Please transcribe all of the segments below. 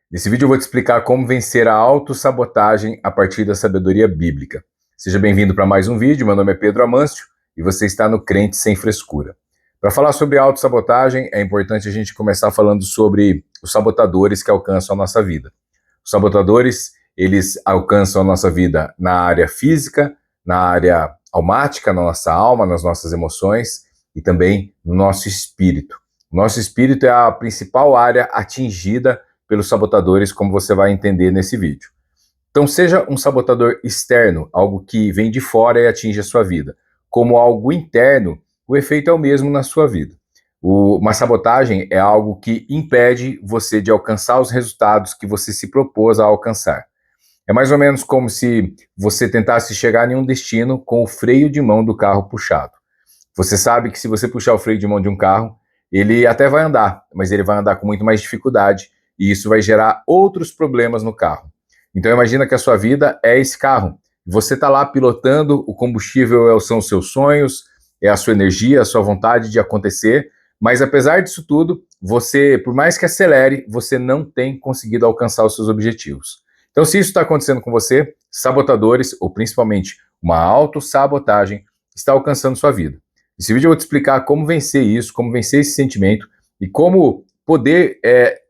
Nesse vídeo eu vou te explicar como vencer a autossabotagem a partir da sabedoria bíblica. Seja bem-vindo para mais um vídeo, meu nome é Pedro Amâncio e você está no Crente Sem Frescura. Para falar sobre autossabotagem, é importante a gente começar falando sobre os sabotadores que alcançam a nossa vida. Os sabotadores, eles alcançam a nossa vida na área física, na área almática, na nossa alma, nas nossas emoções e também no nosso espírito. O nosso espírito é a principal área atingida pelos sabotadores, como você vai entender nesse vídeo. Então, seja um sabotador externo, algo que vem de fora e atinge a sua vida, como algo interno, o efeito é o mesmo na sua vida. Uma sabotagem é algo que impede você de alcançar os resultados que você se propôs a alcançar. É mais ou menos como se você tentasse chegar em um destino com o freio de mão do carro puxado. Você sabe que se você puxar o freio de mão de um carro, ele até vai andar, mas ele vai andar com muito mais dificuldade e isso vai gerar outros problemas no carro. Então imagina que a sua vida é esse carro. Você está lá pilotando, o combustível são os seus sonhos, é a sua energia, a sua vontade de acontecer, mas apesar disso tudo, você, por mais que acelere, você não tem conseguido alcançar os seus objetivos. Então se isso está acontecendo com você, sabotadores, ou principalmente uma autossabotagem, está alcançando sua vida. Nesse vídeo eu vou te explicar como vencer isso, como vencer esse sentimento e como poder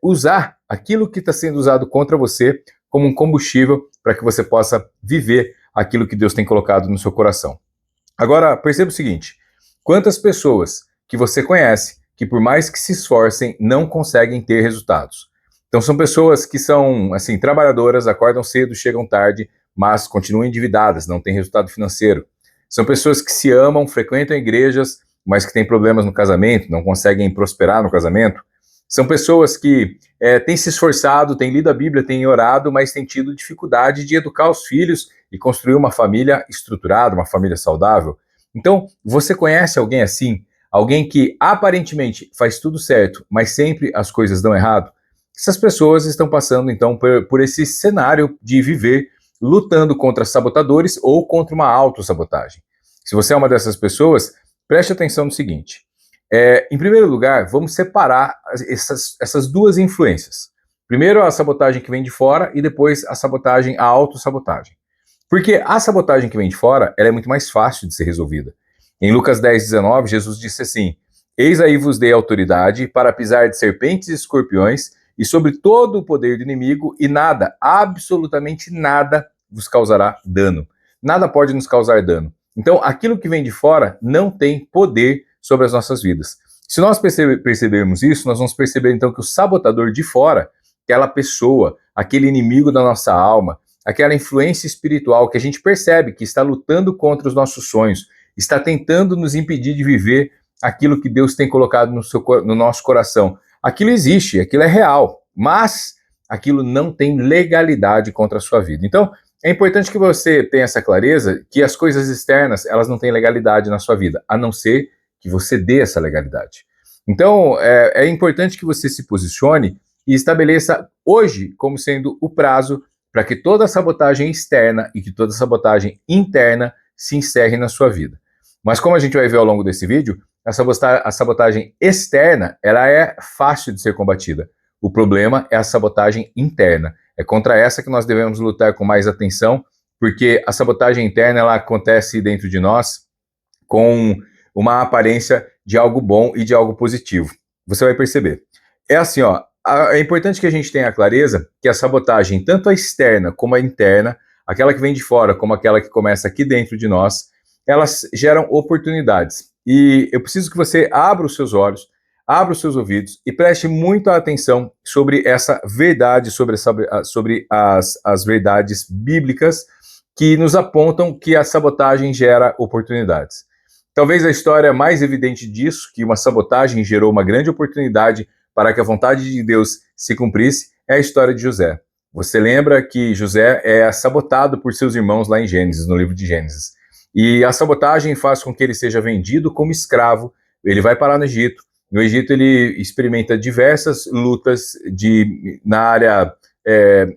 usar aquilo que está sendo usado contra você como um combustível para que você possa viver aquilo que Deus tem colocado no seu coração. Agora, perceba o seguinte, quantas pessoas que você conhece que por mais que se esforcem não conseguem ter resultados? Então são pessoas que são assim trabalhadoras, acordam cedo, chegam tarde, mas continuam endividadas, não têm resultado financeiro. São pessoas que se amam, frequentam igrejas, mas que têm problemas no casamento, não conseguem prosperar no casamento. São pessoas que têm se esforçado, têm lido a Bíblia, têm orado, mas têm tido dificuldade de educar os filhos e construir uma família estruturada, uma família saudável. Então, você conhece alguém assim? Alguém que aparentemente faz tudo certo, mas sempre as coisas dão errado? Essas pessoas estão passando, então, por esse cenário de viver lutando contra sabotadores ou contra uma autossabotagem. Se você é uma dessas pessoas, preste atenção no seguinte. Em primeiro lugar, vamos separar essas duas influências. Primeiro a sabotagem que vem de fora e depois a autossabotagem. Porque a sabotagem que vem de fora, ela é muito mais fácil de ser resolvida. Em Lucas 10:19, Jesus disse assim: Eis aí vos dei autoridade para pisar de serpentes e escorpiões e sobre todo o poder do inimigo e nada, absolutamente nada, vos causará dano. Nada pode nos causar dano. Então, aquilo que vem de fora não tem poder sobre as nossas vidas. Se nós percebermos isso, nós vamos perceber então que o sabotador de fora, aquela pessoa, aquele inimigo da nossa alma, aquela influência espiritual que a gente percebe que está lutando contra os nossos sonhos, está tentando nos impedir de viver aquilo que Deus tem colocado no nosso coração. Aquilo existe, aquilo é real, mas aquilo não tem legalidade contra a sua vida. Então, é importante que você tenha essa clareza que as coisas externas, elas não têm legalidade na sua vida, a não ser que você dê essa legalidade. Então, é importante que você se posicione e estabeleça hoje como sendo o prazo para que toda a sabotagem externa e que toda a sabotagem interna se encerre na sua vida. Mas como a gente vai ver ao longo desse vídeo, a sabotagem externa, ela é fácil de ser combatida. O problema é a sabotagem interna. É contra essa que nós devemos lutar com mais atenção, porque a sabotagem interna, ela acontece dentro de nós com uma aparência de algo bom e de algo positivo. Você vai perceber. É assim, ó, é importante que a gente tenha a clareza que a sabotagem, tanto a externa como a interna, aquela que vem de fora como aquela que começa aqui dentro de nós, elas geram oportunidades. E eu preciso que você abra os seus olhos, abra os seus ouvidos e preste muita atenção sobre essa verdade, sobre as verdades bíblicas que nos apontam que a sabotagem gera oportunidades. Talvez a história mais evidente disso, que uma sabotagem gerou uma grande oportunidade para que a vontade de Deus se cumprisse, é a história de José. Você lembra que José é sabotado por seus irmãos lá em Gênesis, no livro de Gênesis. E a sabotagem faz com que ele seja vendido como escravo, ele vai parar no Egito. No Egito ele experimenta diversas lutas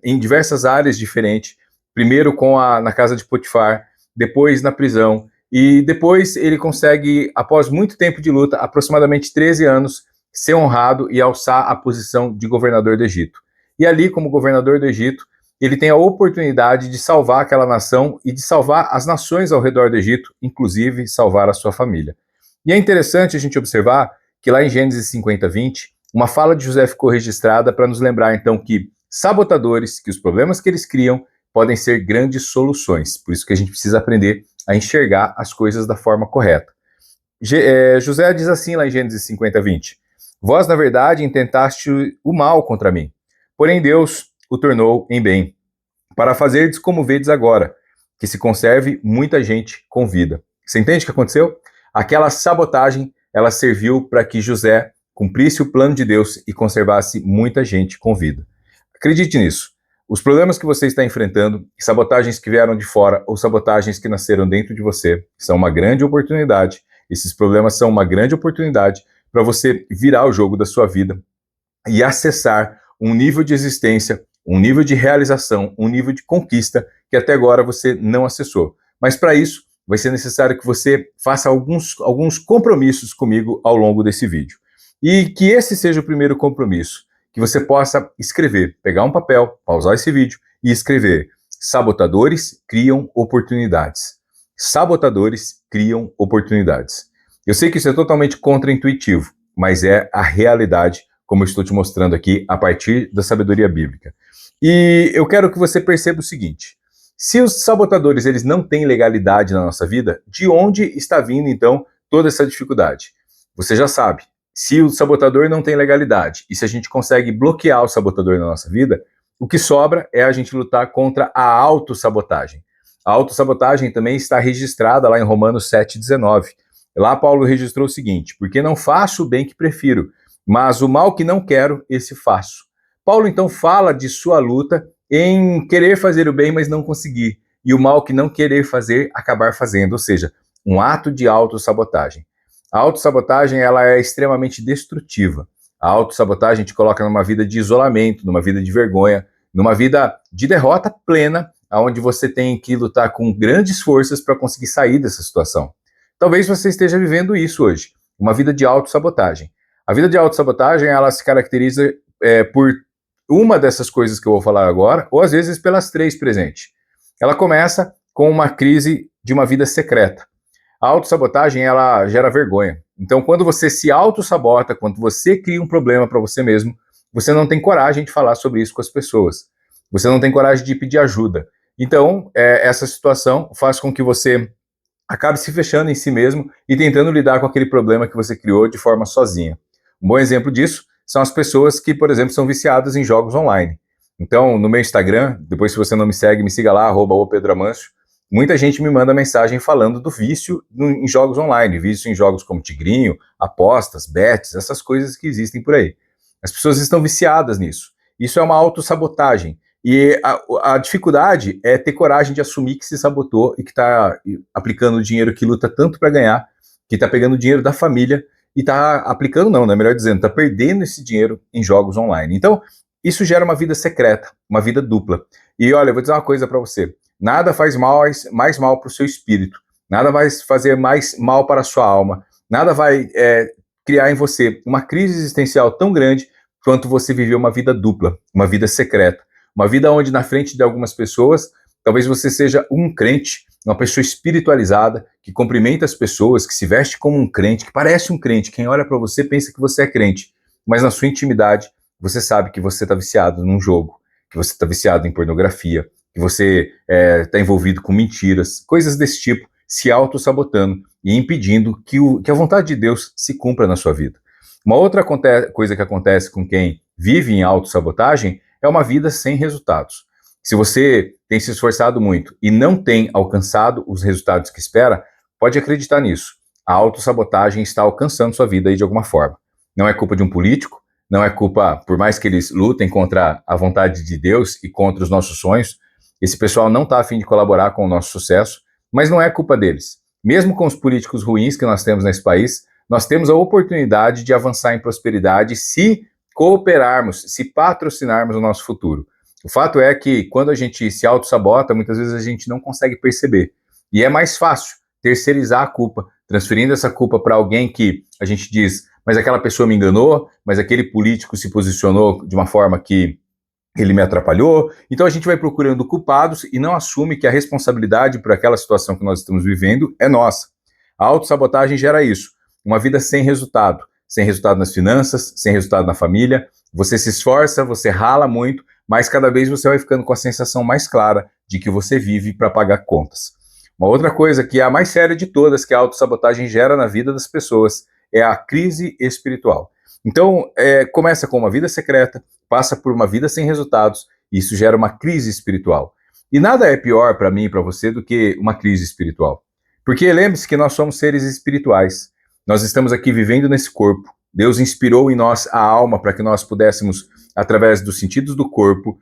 em diversas áreas diferentes. Primeiro na casa de Potifar, depois na prisão. E depois ele consegue, após muito tempo de luta, aproximadamente 13 anos, ser honrado e alçar a posição de governador do Egito. E ali, como governador do Egito, ele tem a oportunidade de salvar aquela nação e de salvar as nações ao redor do Egito, inclusive salvar a sua família. E é interessante a gente observar que lá em Gênesis 50, 20, uma fala de José ficou registrada para nos lembrar então que sabotadores, que os problemas que eles criam podem ser grandes soluções. Por isso que a gente precisa aprender a enxergar as coisas da forma correta. José diz assim lá em Gênesis 50, 20: Vós, na verdade, intentaste o mal contra mim, porém Deus o tornou em bem, para fazerdes como vedes agora, que se conserve muita gente com vida. Você entende o que aconteceu? Aquela sabotagem, ela serviu para que José cumprisse o plano de Deus e conservasse muita gente com vida. Acredite nisso. Os problemas que você está enfrentando, sabotagens que vieram de fora ou sabotagens que nasceram dentro de você, são uma grande oportunidade. Esses problemas são uma grande oportunidade para você virar o jogo da sua vida e acessar um nível de existência, um nível de realização, um nível de conquista que até agora você não acessou. Mas para isso, vai ser necessário que você faça alguns compromissos comigo ao longo desse vídeo. E que esse seja o primeiro compromisso, que você possa escrever, pegar um papel, pausar esse vídeo e escrever: sabotadores criam oportunidades. Sabotadores criam oportunidades. Eu sei que isso é totalmente contraintuitivo, mas é a realidade, como eu estou te mostrando aqui, a partir da sabedoria bíblica. E eu quero que você perceba o seguinte: se os sabotadores eles não têm legalidade na nossa vida, de onde está vindo então toda essa dificuldade? Você já sabe, se o sabotador não tem legalidade e se a gente consegue bloquear o sabotador na nossa vida, o que sobra é a gente lutar contra a autossabotagem. A autossabotagem também está registrada lá em Romanos 7,19. Lá Paulo registrou o seguinte: porque não faço o bem que prefiro, mas o mal que não quero, esse faço. Paulo então fala de sua luta em querer fazer o bem, mas não conseguir, e o mal que não querer fazer, acabar fazendo, ou seja, um ato de autossabotagem. A autossabotagem, ela é extremamente destrutiva. A autossabotagem te coloca numa vida de isolamento, numa vida de vergonha, numa vida de derrota plena, onde você tem que lutar com grandes forças para conseguir sair dessa situação. Talvez você esteja vivendo isso hoje, uma vida de autossabotagem. A vida de autossabotagem, ela se caracteriza por uma dessas coisas que eu vou falar agora, ou às vezes pelas três presentes. Ela começa com uma crise de uma vida secreta. A autossabotagem, ela gera vergonha. Então, quando você se autossabota, quando você cria um problema para você mesmo, você não tem coragem de falar sobre isso com as pessoas. Você não tem coragem de pedir ajuda. Então, essa situação faz com que você acabe se fechando em si mesmo e tentando lidar com aquele problema que você criou de forma sozinha. Um bom exemplo disso são as pessoas que, por exemplo, são viciadas em jogos online. Então, no meu Instagram, depois se você não me segue, me siga lá, @pedroamancio. Muita gente me manda mensagem falando do vício em jogos online, vício em jogos como Tigrinho, apostas, bets, essas coisas que existem por aí. As pessoas estão viciadas nisso. Isso é uma autossabotagem. E a dificuldade é ter coragem de assumir que se sabotou e que está aplicando o dinheiro que luta tanto para ganhar, que está pegando o dinheiro da família e está aplicando, não, né, melhor dizendo, está perdendo esse dinheiro em jogos online. Então, isso gera uma vida secreta, uma vida dupla. E olha, eu vou dizer uma coisa para você: nada faz mais mal para o seu espírito, nada vai fazer mais mal para a sua alma, nada vai criar em você uma crise existencial tão grande quanto você viver uma vida dupla, uma vida secreta, uma vida onde na frente de algumas pessoas, talvez você seja um crente, uma pessoa espiritualizada, que cumprimenta as pessoas, que se veste como um crente, que parece um crente. Quem olha para você pensa que você é crente, mas na sua intimidade você sabe que você está viciado num jogo, que você está viciado em pornografia, que você está envolvido com mentiras, coisas desse tipo, se auto-sabotando e impedindo que a vontade de Deus se cumpra na sua vida. Uma outra coisa que acontece com quem vive em auto-sabotagem é uma vida sem resultados. Se você tem se esforçado muito e não tem alcançado os resultados que espera, pode acreditar nisso. A autossabotagem está alcançando sua vida aí de alguma forma. Não é culpa de um político, não é culpa, por mais que eles lutem contra a vontade de Deus e contra os nossos sonhos, esse pessoal não está a fim de colaborar com o nosso sucesso, mas não é culpa deles. Mesmo com os políticos ruins que nós temos nesse país, nós temos a oportunidade de avançar em prosperidade se cooperarmos, se patrocinarmos o nosso futuro. O fato é que quando a gente se auto-sabota, muitas vezes a gente não consegue perceber. E é mais fácil terceirizar a culpa, transferindo essa culpa para alguém que a gente diz: mas aquela pessoa me enganou, mas aquele político se posicionou de uma forma que ele me atrapalhou. Então a gente vai procurando culpados e não assume que a responsabilidade por aquela situação que nós estamos vivendo é nossa. A autossabotagem gera isso, uma vida sem resultado nas finanças, sem resultado na família. Você se esforça, você rala muito, mas cada vez você vai ficando com a sensação mais clara de que você vive para pagar contas. Uma outra coisa que é a mais séria de todas que a autossabotagem gera na vida das pessoas é a crise espiritual. Então, começa com uma vida secreta, passa por uma vida sem resultados, e isso gera uma crise espiritual. E nada é pior para mim e para você do que uma crise espiritual. Porque lembre-se que nós somos seres espirituais. Nós estamos aqui vivendo nesse corpo. Deus inspirou em nós a alma para que nós pudéssemos, através dos sentidos do corpo,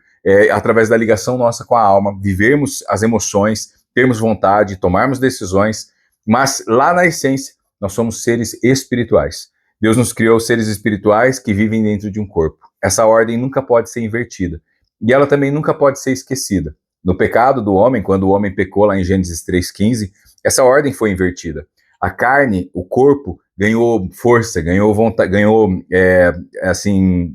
através da ligação nossa com a alma, vivermos as emoções, termos vontade, tomarmos decisões, mas lá na essência, nós somos seres espirituais. Deus nos criou seres espirituais que vivem dentro de um corpo. Essa ordem nunca pode ser invertida. E ela também nunca pode ser esquecida. No pecado do homem, quando o homem pecou lá em Gênesis 3,15, essa ordem foi invertida. A carne, o corpo, ganhou força, ganhou vontade, ganhou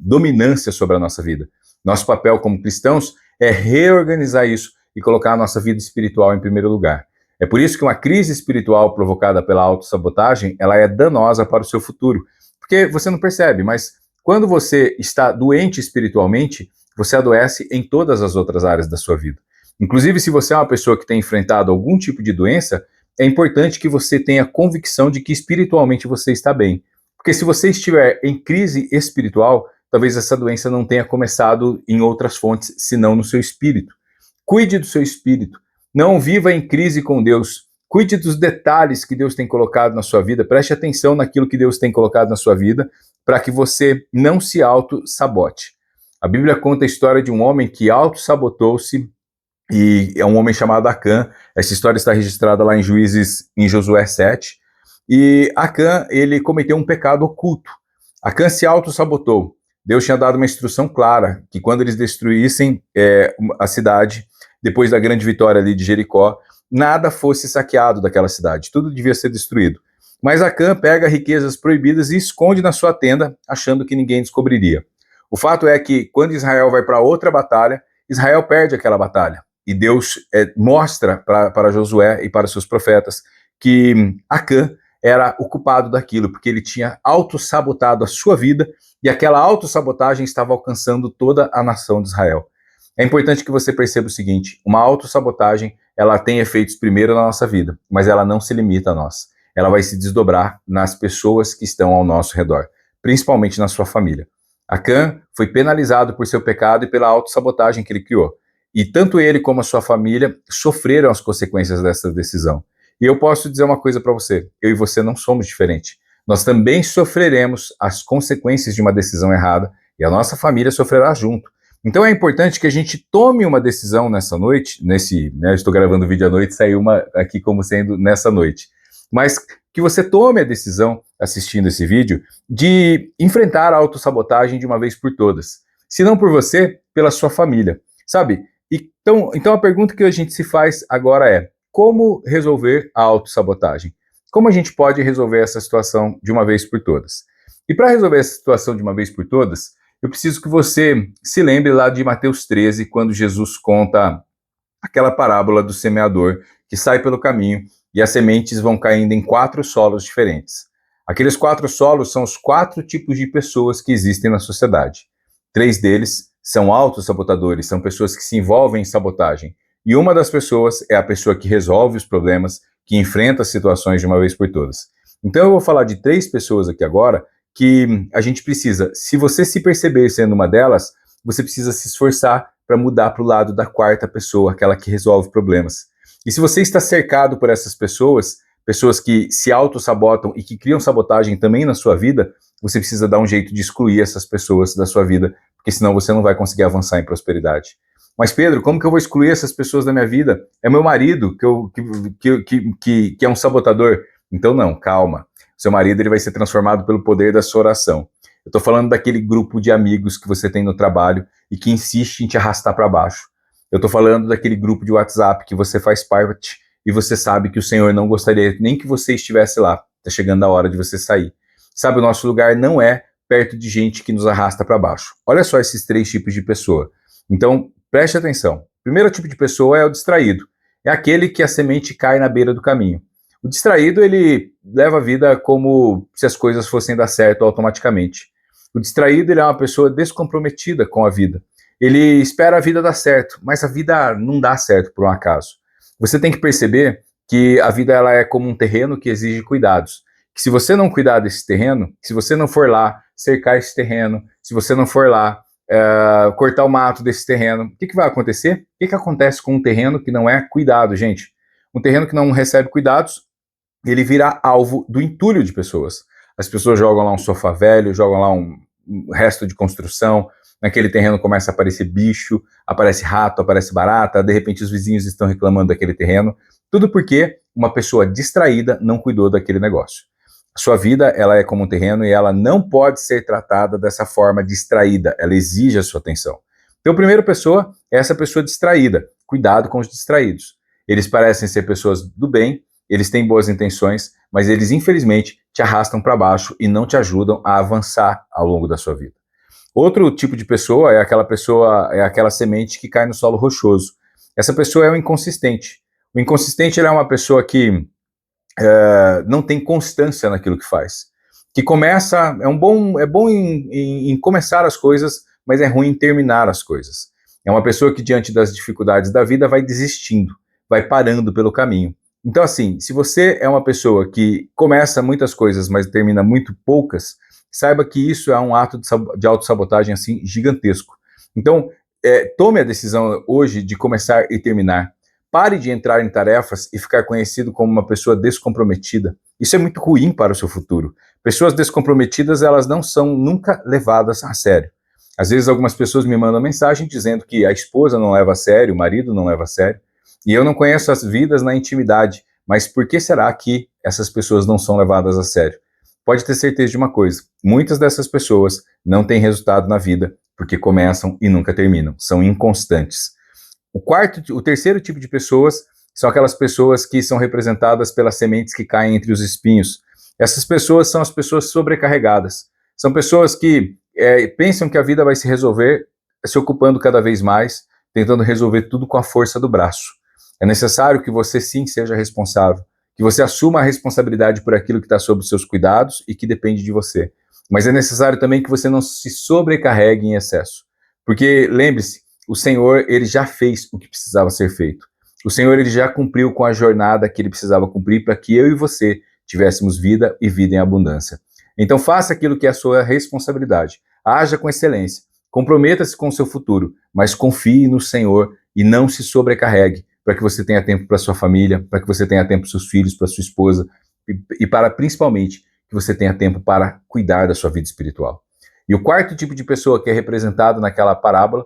dominância sobre a nossa vida. Nosso papel como cristãos é reorganizar isso e colocar a nossa vida espiritual em primeiro lugar. É por isso que uma crise espiritual provocada pela autossabotagem, ela é danosa para o seu futuro. Porque você não percebe, mas quando você está doente espiritualmente, você adoece em todas as outras áreas da sua vida. Inclusive, se você é uma pessoa que tem enfrentado algum tipo de doença, é importante que você tenha convicção de que espiritualmente você está bem. Porque se você estiver em crise espiritual, talvez essa doença não tenha começado em outras fontes, senão no seu espírito. Cuide do seu espírito. Não viva em crise com Deus. Cuide dos detalhes que Deus tem colocado na sua vida. Preste atenção naquilo que Deus tem colocado na sua vida para que você não se auto-sabote. A Bíblia conta a história de um homem que auto-sabotou-se e é um homem chamado Acã. Essa história está registrada lá em Juízes, em Josué 7. E Acã, ele cometeu um pecado oculto. Acã se auto-sabotou. Deus tinha dado uma instrução clara, que quando eles destruíssem a cidade, depois da grande vitória ali de Jericó, nada fosse saqueado daquela cidade, tudo devia ser destruído. Mas Acã pega riquezas proibidas e esconde na sua tenda, achando que ninguém descobriria. O fato é que quando Israel vai para outra batalha, Israel perde aquela batalha. E Deus mostra para Josué e para seus profetas que Acã era o culpado daquilo, porque ele tinha autossabotado a sua vida e aquela autossabotagem estava alcançando toda a nação de Israel. É importante que você perceba o seguinte, uma autossabotagem, ela tem efeitos primeiro na nossa vida, mas ela não se limita a nós. Ela vai se desdobrar nas pessoas que estão ao nosso redor, principalmente na sua família. Acã foi penalizado por seu pecado e pela autossabotagem que ele criou. E tanto ele como a sua família sofreram as consequências dessa decisão. E eu posso dizer uma coisa para você, eu e você não somos diferentes. Nós também sofreremos as consequências de uma decisão errada e a nossa família sofrerá junto. Então é importante que a gente tome uma decisão nessa noite, eu estou gravando o vídeo à noite, saiu uma aqui como sendo nessa noite. Mas que você tome a decisão, assistindo esse vídeo, de enfrentar a autossabotagem de uma vez por todas. Se não por você, pela sua família, sabe? Então a pergunta que a gente se faz agora é, como resolver a autossabotagem? Como a gente pode resolver essa situação de uma vez por todas? E para resolver essa situação de uma vez por todas, eu preciso que você se lembre lá de Mateus 13, quando Jesus conta aquela parábola do semeador que sai pelo caminho e as sementes vão caindo em 4 solos diferentes. Aqueles 4 solos são os 4 tipos de pessoas que existem na sociedade. 3 deles são autossabotadores, são pessoas que se envolvem em sabotagem. E uma das pessoas é a pessoa que resolve os problemas, que enfrenta as situações de uma vez por todas. Então eu vou falar de 3 pessoas aqui agora que a gente precisa, se você se perceber sendo uma delas, você precisa se esforçar para mudar para o lado da 4ª pessoa, aquela que resolve problemas. E se você está cercado por essas pessoas, pessoas que se auto-sabotam e que criam sabotagem também na sua vida, você precisa dar um jeito de excluir essas pessoas da sua vida, porque senão você não vai conseguir avançar em prosperidade. Mas Pedro, como que eu vou excluir essas pessoas da minha vida? É meu marido que é um sabotador. Então não, calma. Seu marido ele vai ser transformado pelo poder da sua oração. Eu estou falando daquele grupo de amigos que você tem no trabalho e que insiste em te arrastar para baixo. Eu estou falando daquele grupo de WhatsApp que você faz parte e você sabe que o Senhor não gostaria nem que você estivesse lá. Está chegando a hora de você sair. Sabe, o nosso lugar não é perto de gente que nos arrasta para baixo. Olha só esses 3 tipos de pessoa. Então, preste atenção. O primeiro tipo de pessoa é o distraído. É aquele que a semente cai na beira do caminho. O distraído, ele leva a vida como se as coisas fossem dar certo automaticamente. O distraído, ele é uma pessoa descomprometida com a vida. Ele espera a vida dar certo, mas a vida não dá certo por um acaso. Você tem que perceber que a vida ela é como um terreno que exige cuidados. Que se você não cuidar desse terreno, se você não for lá cercar esse terreno, se você não for lá cortar o mato desse terreno, o que vai acontecer? O que acontece com um terreno que não é cuidado, gente? Um terreno que não recebe cuidados, ele vira alvo do entulho de pessoas. As pessoas jogam lá um sofá velho, jogam lá um resto de construção, naquele terreno começa a aparecer bicho, aparece rato, aparece barata, de repente os vizinhos estão reclamando daquele terreno, tudo porque uma pessoa distraída não cuidou daquele negócio. A sua vida, ela é como um terreno e ela não pode ser tratada dessa forma distraída, ela exige a sua atenção. Então, a primeira pessoa é essa pessoa distraída. Cuidado com os distraídos. Eles parecem ser pessoas do bem, eles têm boas intenções, mas eles, infelizmente, te arrastam para baixo e não te ajudam a avançar ao longo da sua vida. Outro tipo de pessoa, é aquela semente que cai no solo rochoso. Essa pessoa é o inconsistente. O inconsistente é uma pessoa que não tem constância naquilo que faz. Que começa, é bom em começar as coisas, mas é ruim em terminar as coisas. É uma pessoa que, diante das dificuldades da vida, vai desistindo, vai parando pelo caminho. Então, assim, se você é uma pessoa que começa muitas coisas, mas termina muito poucas, saiba que isso é um ato de autossabotagem, assim, gigantesco. Então, tome a decisão hoje de começar e terminar. Pare de entrar em tarefas e ficar conhecido como uma pessoa descomprometida. Isso é muito ruim para o seu futuro. Pessoas descomprometidas, elas não são nunca levadas a sério. Às vezes algumas pessoas me mandam mensagem dizendo que a esposa não leva a sério, o marido não leva a sério, e eu não conheço as vidas na intimidade, mas por que será que essas pessoas não são levadas a sério? Pode ter certeza de uma coisa, muitas dessas pessoas não têm resultado na vida, porque começam e nunca terminam, são inconstantes. O terceiro tipo de pessoas são aquelas pessoas que são representadas pelas sementes que caem entre os espinhos. Essas pessoas são as pessoas sobrecarregadas. São pessoas que pensam que a vida vai se resolver se ocupando cada vez mais, tentando resolver tudo com a força do braço. É necessário que você sim seja responsável, que você assuma a responsabilidade por aquilo que está sob os seus cuidados e que depende de você. Mas é necessário também que você não se sobrecarregue em excesso. Porque, lembre-se, o Senhor, ele já fez o que precisava ser feito. O Senhor, ele já cumpriu com a jornada que ele precisava cumprir para que eu e você tivéssemos vida e vida em abundância. Então faça aquilo que é a sua responsabilidade. Haja com excelência. Comprometa-se com o seu futuro, mas confie no Senhor e não se sobrecarregue para que você tenha tempo para sua família, para que você tenha tempo para seus filhos, para sua esposa e para, principalmente, que você tenha tempo para cuidar da sua vida espiritual. E o quarto tipo de pessoa que é representado naquela parábola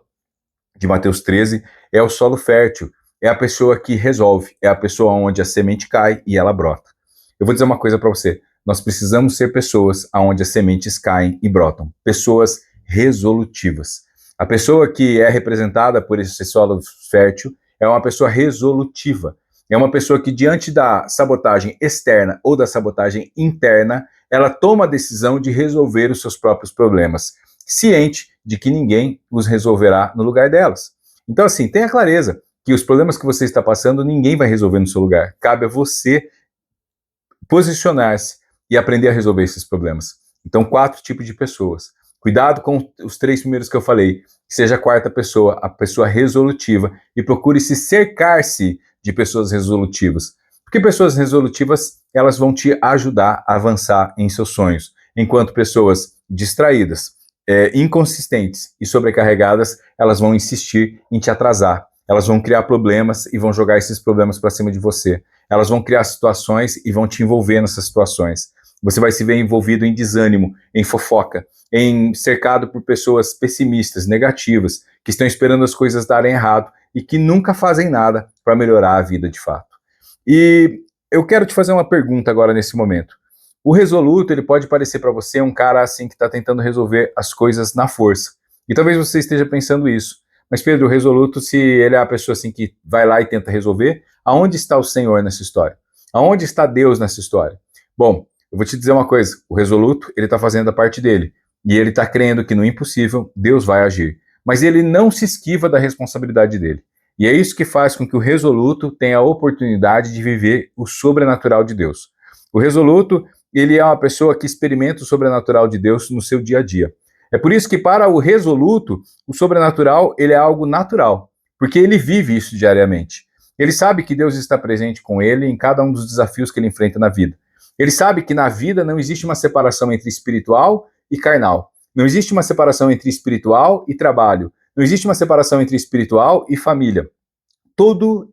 de Mateus 13, é o solo fértil, é a pessoa que resolve, é a pessoa onde a semente cai e ela brota. Eu vou dizer uma coisa para você, nós precisamos ser pessoas onde as sementes caem e brotam, pessoas resolutivas. A pessoa que é representada por esse solo fértil é uma pessoa resolutiva, é uma pessoa que, diante da sabotagem externa ou da sabotagem interna, ela toma a decisão de resolver os seus próprios problemas, ciente de que ninguém os resolverá no lugar delas. Então, assim, tenha clareza que os problemas que você está passando, ninguém vai resolver no seu lugar. Cabe a você posicionar-se e aprender a resolver esses problemas. Então, 4 tipos de pessoas. Cuidado com os 3 primeiros que eu falei. Seja a quarta pessoa, a pessoa resolutiva, e procure se cercar-se de pessoas resolutivas. Porque pessoas resolutivas, elas vão te ajudar a avançar em seus sonhos, enquanto pessoas distraídas, inconsistentes e sobrecarregadas, elas vão insistir em te atrasar. Elas vão criar problemas e vão jogar esses problemas para cima de você. Elas vão criar situações e vão te envolver nessas situações. Você vai se ver envolvido em desânimo, em fofoca, em cercado por pessoas pessimistas, negativas, que estão esperando as coisas darem errado e que nunca fazem nada para melhorar a vida de fato. E eu quero te fazer uma pergunta agora nesse momento. O resoluto, ele pode parecer para você um cara assim que está tentando resolver as coisas na força. E talvez você esteja pensando isso. Mas Pedro, o resoluto, se ele é a pessoa assim que vai lá e tenta resolver, aonde está o Senhor nessa história? Aonde está Deus nessa história? Bom, eu vou te dizer uma coisa, o resoluto, ele está fazendo a parte dele. E ele está crendo que no impossível, Deus vai agir. mas ele não se esquiva da responsabilidade dele. E é isso que faz com que o resoluto tenha a oportunidade de viver o sobrenatural de Deus. O resoluto, ele é uma pessoa que experimenta o sobrenatural de Deus no seu dia a dia. É por isso que para o resoluto, o sobrenatural, ele é algo natural, porque ele vive isso diariamente. Ele sabe que Deus está presente com ele em cada um dos desafios que ele enfrenta na vida. Ele sabe que na vida não existe uma separação entre espiritual e carnal. Não existe uma separação entre espiritual e trabalho. Não existe uma separação entre espiritual e família. Tudo,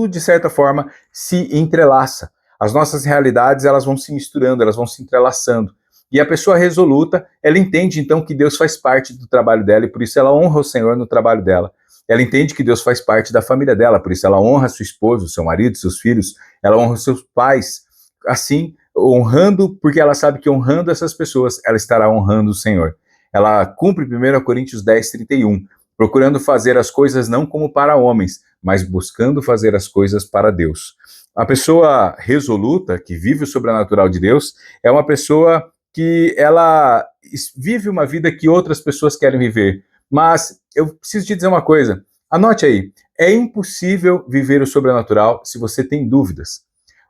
de certa forma, se entrelaça. As nossas realidades, elas vão se misturando, elas vão se entrelaçando. E a pessoa resoluta, ela entende então que Deus faz parte do trabalho dela e por isso ela honra o Senhor no trabalho dela. Ela entende que Deus faz parte da família dela, por isso ela honra sua esposa, seu marido, seus filhos, ela honra seus pais, assim, honrando, porque ela sabe que honrando essas pessoas, ela estará honrando o Senhor. Ela cumpre 1 Coríntios 10:31, procurando fazer as coisas não como para homens, mas buscando fazer as coisas para Deus. A pessoa resoluta, que vive o sobrenatural de Deus, é uma pessoa que ela vive uma vida que outras pessoas querem viver. Mas eu preciso te dizer uma coisa, anote aí, é impossível viver o sobrenatural se você tem dúvidas.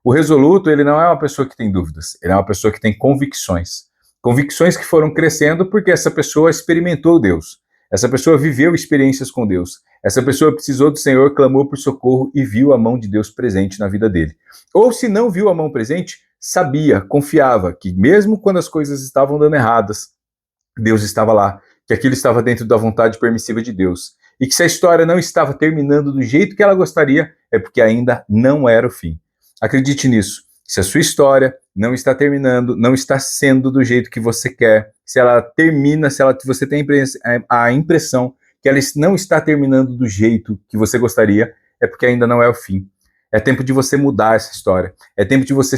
O resoluto, ele não é uma pessoa que tem dúvidas, ele é uma pessoa que tem convicções. Convicções que foram crescendo porque essa pessoa experimentou Deus. Essa pessoa viveu experiências com Deus. Essa pessoa precisou do Senhor, clamou por socorro e viu a mão de Deus presente na vida dele. Ou se não viu a mão presente, sabia, confiava que mesmo quando as coisas estavam dando erradas, Deus estava lá, que aquilo estava dentro da vontade permissiva de Deus. E que se a história não estava terminando do jeito que ela gostaria, é porque ainda não era o fim. Acredite nisso. Se a sua história não está terminando, não está sendo do jeito que você quer, se ela termina, você tem a impressão que ela não está terminando do jeito que você gostaria, é porque ainda não é o fim. É tempo de você mudar essa história. É tempo de você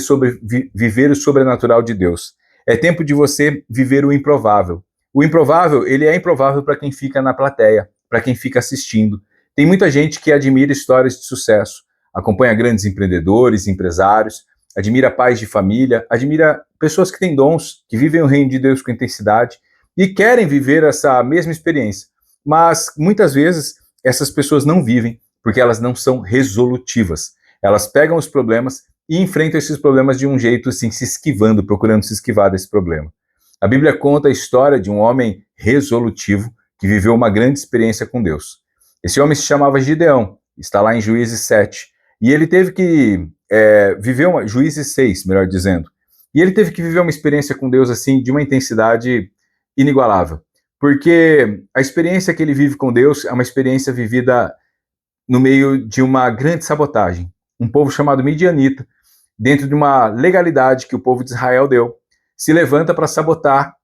viver o sobrenatural de Deus. É tempo de você viver o improvável. O improvável, ele é improvável para quem fica na plateia, para quem fica assistindo. Tem muita gente que admira histórias de sucesso, acompanha grandes empreendedores, empresários, admira pais de família, admira pessoas que têm dons, que vivem o reino de Deus com intensidade e querem viver essa mesma experiência. Mas, muitas vezes, essas pessoas não vivem porque elas não são resolutivas. Elas pegam os problemas e enfrentam esses problemas de um jeito assim, se esquivando, procurando se esquivar desse problema. A Bíblia conta a história de um homem resolutivo que viveu uma grande experiência com Deus. Esse homem se chamava Gideão, está lá em Juízes 7. E ele teve que viver Juízes 6, melhor dizendo. E ele teve que viver uma experiência com Deus assim de uma intensidade inigualável. Porque a experiência que ele vive com Deus é uma experiência vivida no meio de uma grande sabotagem. Um povo chamado Midianita, dentro de uma legalidade que o povo de Israel deu, se levanta para sabotar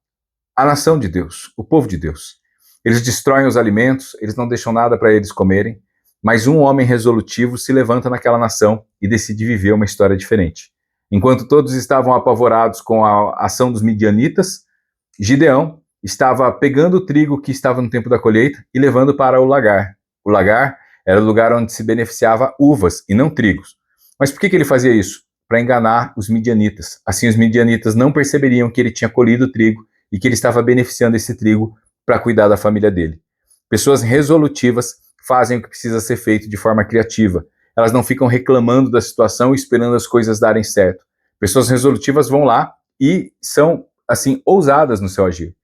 a nação de Deus, o povo de Deus. Eles destroem os alimentos, eles não deixam nada para eles comerem, mas um homem resolutivo se levanta naquela nação e decide viver uma história diferente. Enquanto todos estavam apavorados com a ação dos midianitas, Gideão estava pegando o trigo que estava no tempo da colheita e levando para o lagar. O lagar era o lugar onde se beneficiava uvas e não trigos. Mas por que ele fazia isso? Para enganar os midianitas. Assim os midianitas não perceberiam que ele tinha colhido o trigo e que ele estava beneficiando esse trigo para cuidar da família dele. Pessoas resolutivas fazem o que precisa ser feito de forma criativa. Elas não ficam reclamando da situação e esperando as coisas darem certo. Pessoas resolutivas vão lá e são, assim, ousadas no seu agir.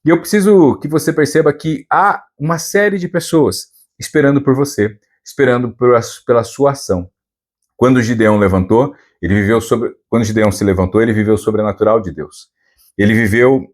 E eu preciso que você perceba que há uma série de pessoas esperando por você, esperando pela sua ação. Quando Gideão se levantou, ele viveu o sobrenatural de Deus. Ele viveu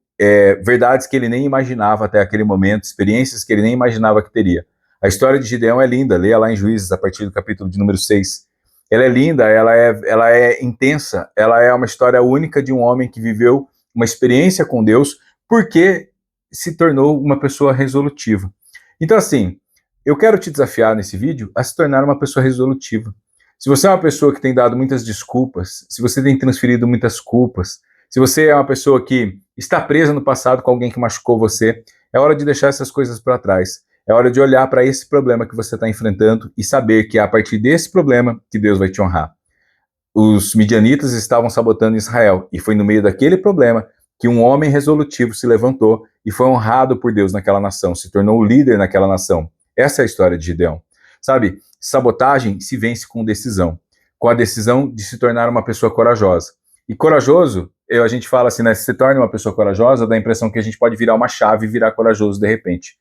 verdades que ele nem imaginava até aquele momento, experiências que ele nem imaginava que teria. A história de Gideão é linda, leia lá em Juízes, a partir do capítulo de número 6. Ela é linda, ela é intensa, ela é uma história única de um homem que viveu uma experiência com Deus, porque se tornou uma pessoa resolutiva. Então, assim, eu quero te desafiar nesse vídeo a se tornar uma pessoa resolutiva. Se você é uma pessoa que tem dado muitas desculpas, se você tem transferido muitas culpas, se você é uma pessoa que está presa no passado com alguém que machucou você, é hora de deixar essas coisas para trás. É hora de olhar para esse problema que você está enfrentando e saber que é a partir desse problema que Deus vai te honrar. Os midianitas estavam sabotando Israel e foi no meio daquele problema que um homem resolutivo se levantou e foi honrado por Deus naquela nação, se tornou o líder naquela nação. Essa é a história de Gideão. Sabe, sabotagem se vence com decisão, com a decisão de se tornar uma pessoa corajosa. E corajoso, a gente fala assim, né, se torna uma pessoa corajosa, dá a impressão que a gente pode virar uma chave e virar corajoso de repente.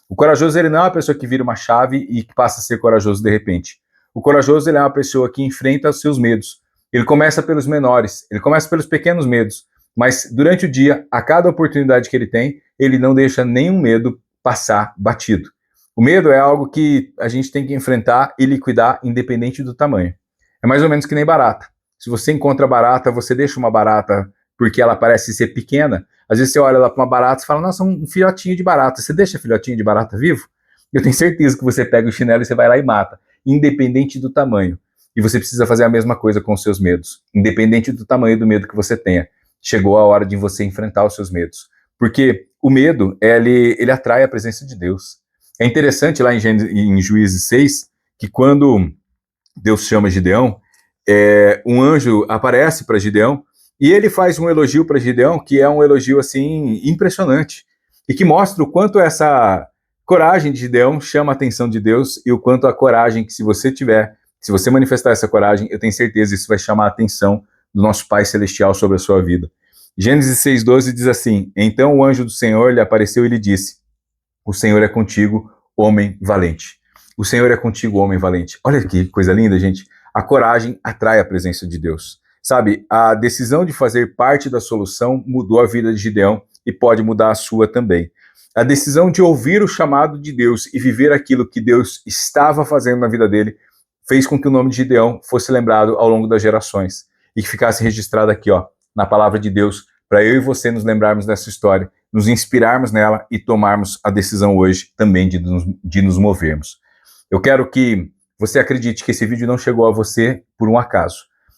O corajoso, ele não é uma pessoa que vira uma chave e que passa a ser corajoso de repente. O corajoso, ele é uma pessoa que enfrenta os seus medos. Ele começa pelos menores, ele começa pelos pequenos medos, mas durante o dia, a cada oportunidade que ele tem, ele não deixa nenhum medo passar batido. O medo é algo que a gente tem que enfrentar e liquidar independente do tamanho. É mais ou menos que nem barata. Se você encontra barata, você deixa uma barata porque ela parece ser pequena. Às vezes você olha lá para uma barata e fala, nossa, um filhotinho de barata. Você deixa filhotinho de barata vivo? Eu tenho certeza que você pega o chinelo e você vai lá e mata, independente do tamanho. E você precisa fazer a mesma coisa com os seus medos, independente do tamanho do medo que você tenha. Chegou a hora de você enfrentar os seus medos. Porque o medo, ele atrai a presença de Deus. É interessante lá em Juízes 6, que quando Deus chama Gideão, um anjo aparece para Gideão, e ele faz um elogio para Gideão, que é um elogio assim impressionante, e que mostra o quanto essa coragem de Gideão chama a atenção de Deus, e o quanto a coragem que se você manifestar essa coragem, eu tenho certeza que isso vai chamar a atenção do nosso Pai Celestial sobre a sua vida. Gênesis 6,12 diz assim, então o anjo do Senhor lhe apareceu e lhe disse, o Senhor é contigo, homem valente. O Senhor é contigo, homem valente. Olha que coisa linda, gente. A coragem atrai a presença de Deus. Sabe, a decisão de fazer parte da solução mudou a vida de Gideão e pode mudar a sua também. A decisão de ouvir o chamado de Deus e viver aquilo que Deus estava fazendo na vida dele fez com que o nome de Gideão fosse lembrado ao longo das gerações e que ficasse registrado aqui, ó, na palavra de Deus, para eu e você nos lembrarmos dessa história, nos inspirarmos nela e tomarmos a decisão hoje também de nos movermos. Eu quero que você acredite que esse vídeo não chegou a você por um acaso,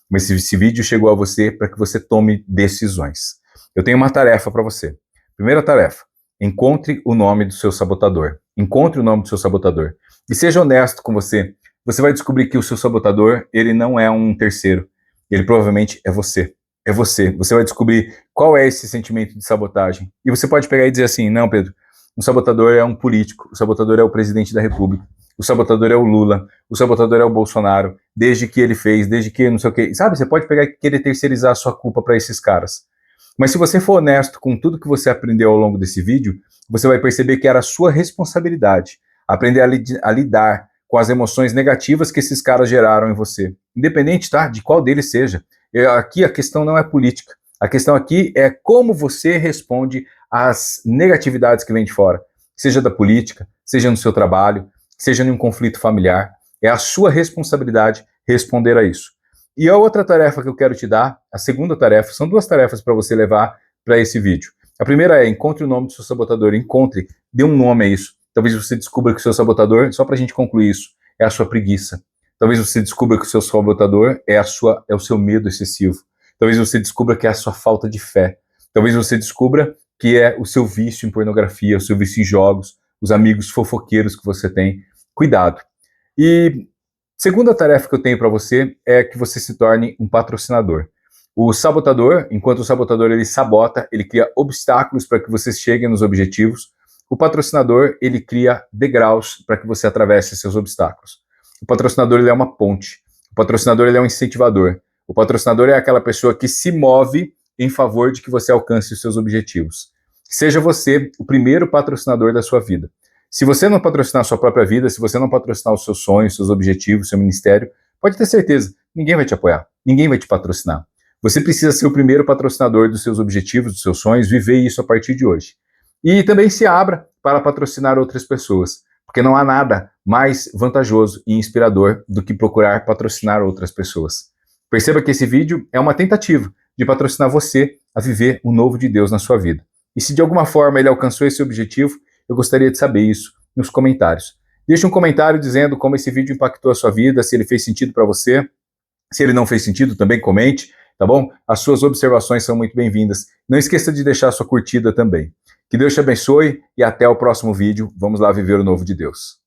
mas esse vídeo chegou a você para que você tome decisões. Eu tenho uma tarefa para você. Primeira tarefa, encontre o nome do seu sabotador. Encontre o nome do seu sabotador. E seja honesto com você. Você vai descobrir que o seu sabotador, ele não é um terceiro. Ele provavelmente é você. É você. Você vai descobrir qual é esse sentimento de sabotagem. E você pode pegar e dizer assim, não, Pedro, o sabotador é um político, o sabotador é o presidente da República, o sabotador é o Lula, o sabotador é o Bolsonaro, desde que ele fez, desde que não sei o quê. Sabe, você pode pegar e querer terceirizar a sua culpa para esses caras. Mas se você for honesto com tudo que você aprendeu ao longo desse vídeo, você vai perceber que era a sua responsabilidade aprender a lidar com as emoções negativas que esses caras geraram em você. Independente, tá, de qual deles seja. Aqui a questão não é política. A questão aqui é como você responde às negatividades que vêm de fora. Seja da política, seja no seu trabalho, seja em um conflito familiar. É a sua responsabilidade responder a isso. E a outra tarefa que eu quero te dar, a segunda tarefa, são duas tarefas para você levar para esse vídeo. A primeira é, encontre o nome do seu sabotador, encontre, dê um nome a isso. Talvez você descubra que o seu sabotador, só para a gente concluir isso, é a sua preguiça. Talvez você descubra que o seu sabotador é o seu medo excessivo. Talvez você descubra que é a sua falta de fé. Talvez você descubra que é o seu vício em pornografia, o seu vício em jogos, os amigos fofoqueiros que você tem. Cuidado. E segunda tarefa que eu tenho para você é que você se torne um patrocinador. O sabotador, enquanto o sabotador ele sabota, ele cria obstáculos para que você chegue nos objetivos. O patrocinador, ele cria degraus para que você atravesse seus obstáculos. O patrocinador, ele é uma ponte. O patrocinador, ele é um incentivador. O patrocinador é aquela pessoa que se move em favor de que você alcance os seus objetivos. Seja você o primeiro patrocinador da sua vida. Se você não patrocinar a sua própria vida, se você não patrocinar os seus sonhos, seus objetivos, seu ministério, pode ter certeza, ninguém vai te apoiar, ninguém vai te patrocinar. Você precisa ser o primeiro patrocinador dos seus objetivos, dos seus sonhos, viver isso a partir de hoje. E também se abra para patrocinar outras pessoas, porque não há nada mais vantajoso e inspirador do que procurar patrocinar outras pessoas. Perceba que esse vídeo é uma tentativa de patrocinar você a viver o novo de Deus na sua vida. E se de alguma forma ele alcançou esse objetivo, eu gostaria de saber isso nos comentários. Deixe um comentário dizendo como esse vídeo impactou a sua vida, se ele fez sentido para você. Se ele não fez sentido, também comente, tá bom? As suas observações são muito bem-vindas. Não esqueça de deixar a sua curtida também. Que Deus te abençoe e até o próximo vídeo. Vamos lá viver o novo de Deus.